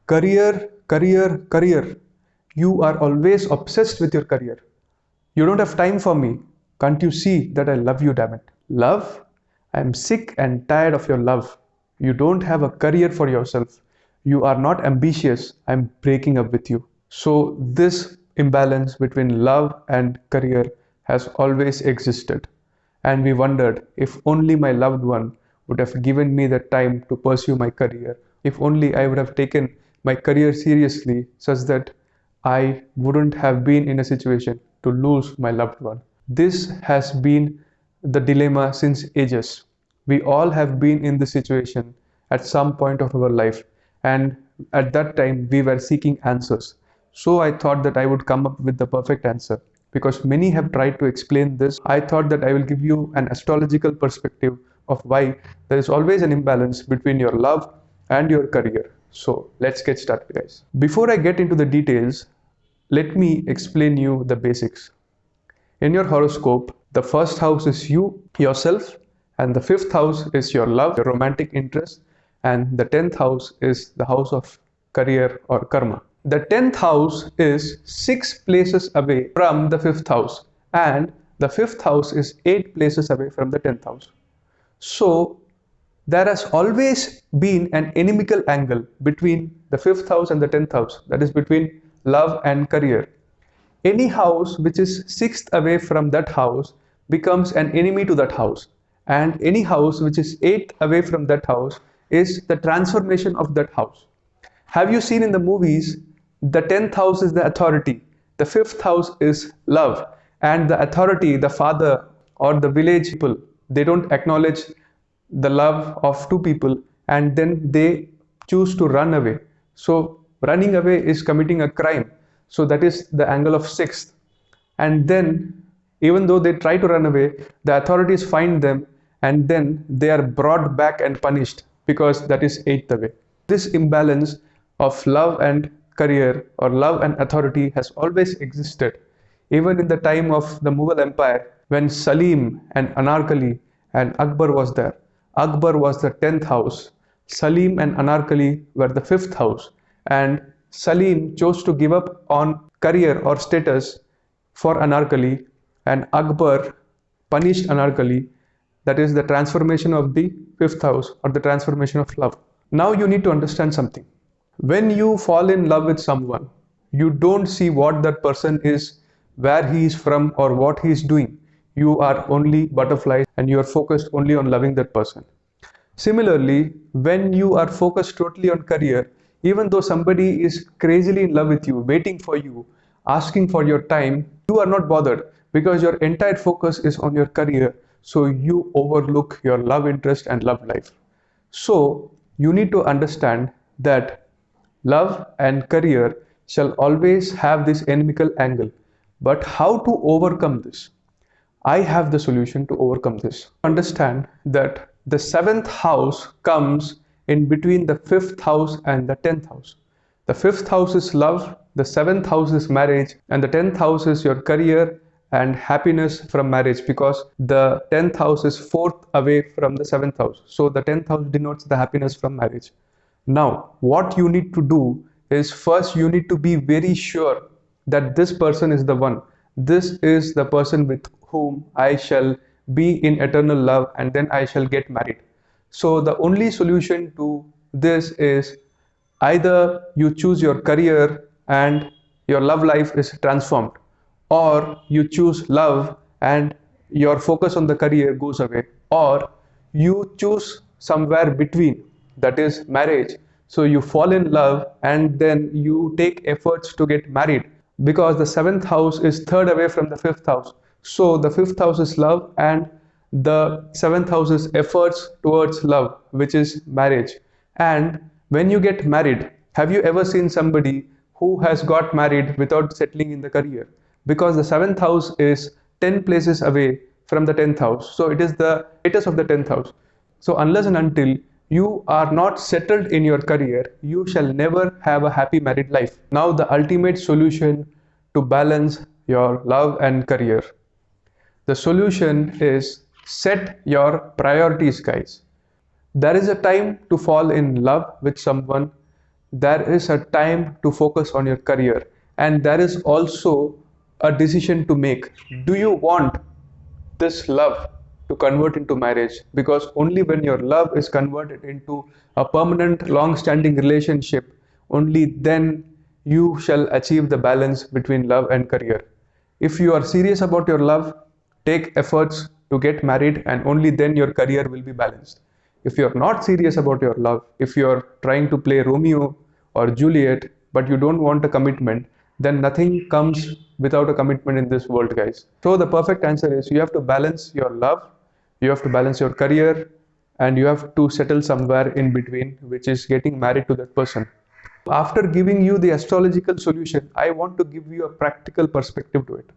Career, career, career. You are always obsessed with your career. You don't have time for me. Can't you see that I love you, damn it? Love? I'm sick and tired of your love. You don't have a career for yourself. You are not ambitious. I'm breaking up with you. So, this imbalance between love and career has always existed. And we wondered if only my loved one would have given me the time to pursue my career, if only I would have taken my career seriously, such that I wouldn't have been in a situation to lose my loved one. This has been the dilemma since ages. We all have been in this situation at some point of our life, and at that time we were seeking answers. So I thought that I would come up with the perfect answer. Because many have tried to explain this, I thought that I will give you an astrological perspective of why there is always an imbalance between your love and your career. So let's get started, guys. Before I get into the details, let me explain you the basics. In your horoscope, the first house is you, yourself, and the fifth house is your love, your romantic interest, and the 10th house is the house of career or karma. The 10th house is 6 places away from the 5th house, and the 5th house is 8 places away from the 10th house. So, there has always been an inimical angle between the 5th house and the 10th house, that is between love and career. Any house which is 6th away from that house becomes an enemy to that house, and any house which is 8th away from that house is the transformation of that house. Have you seen in the movies, the 10th house is the authority, the 5th house is love, and the authority, the father or the village people, they don't acknowledge the love of two people, and then they choose to run away. So running away is committing a crime. So that is the angle of 6th. And then even though they try to run away, the authorities find them, and then they are brought back and punished because that is 8th away. This imbalance of love and career or love and authority has always existed, even in the time of the Mughal Empire, when Salim and Anarkali and Akbar was there. Akbar was the 10th house, Salim and Anarkali were the 5th house, and Salim chose to give up on career or status for Anarkali, and Akbar punished Anarkali. That is the transformation of the 5th house or the transformation of love. Now you need to understand something. When you fall in love with someone, you don't see what that person is, where he is from, or what he is doing. You are only butterflies and you are focused only on loving that person. Similarly, when you are focused totally on career, even though somebody is crazily in love with you, waiting for you, asking for your time, you are not bothered because your entire focus is on your career. So you overlook your love interest and love life. So you need to understand that love and career shall always have this inimical angle. But how to overcome this? I have the solution to overcome this. Understand that the 7th house comes in between the 5th house and the 10th house. The 5th house is love, the 7th house is marriage, and the 10th house is your career and happiness from marriage, because the 10th house is 4th away from the 7th house. So the 10th house denotes the happiness from marriage. Now, what you need to do is, first you need to be very sure that this person is the one. This is the person with whom I shall be in eternal love, and then I shall get married. So the only solution to this is either you choose your career and your love life is transformed, or you choose love and your focus on the career goes away, or you choose somewhere between, that is marriage. So you fall in love and then you take efforts to get married, because the 7th house is 3rd away from the 5th house. So the 5th house is love and the 7th house is efforts towards love, which is marriage. And when you get married, have you ever seen somebody who has got married without settling in the career? Because the 7th house is 10 places away from the 10th house. So it is the status of the 10th house. So unless and until you are not settled in your career, you shall never have a happy married life. Now the ultimate solution to balance your love and career. The solution is set your priorities, guys. There is a time to fall in love with someone. there is a time to focus on your career, and there is also a decision to make. Do you want this love to convert into marriage? Because only when your love is converted into a permanent, long standing relationship, only then you shall achieve the balance between love and career. If you are serious about your love, take efforts to get married, and only then your career will be balanced. If you're not serious about your love, if you're trying to play Romeo or Juliet, but you don't want a commitment, then nothing comes without a commitment in this world, guys. So the perfect answer is you have to balance your love, you have to balance your career, and you have to settle somewhere in between, which is getting married to that person. After giving you the astrological solution, I want to give you a practical perspective to it.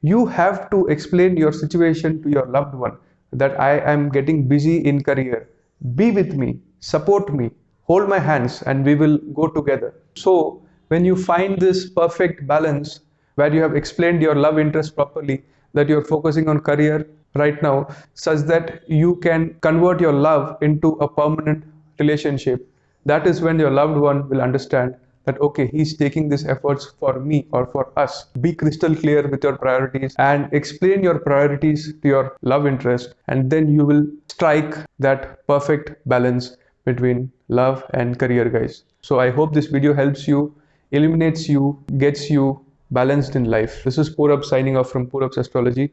You have to explain your situation to your loved one, that I am getting busy in career. Be with me, support me, hold my hands, and we will go together. So, when you find this perfect balance where you have explained your love interest properly, that you're focusing on career right now, such that you can convert your love into a permanent relationship, that is when your loved one will understand that okay, he's taking these efforts for me or for us. Be crystal clear with your priorities and explain your priorities to your love interest, and then you will strike that perfect balance between love and career, guys. So I hope this video helps you, illuminates you, gets you balanced in life. This is Purab signing off from Purab's Astrology.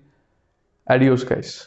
Adios, guys.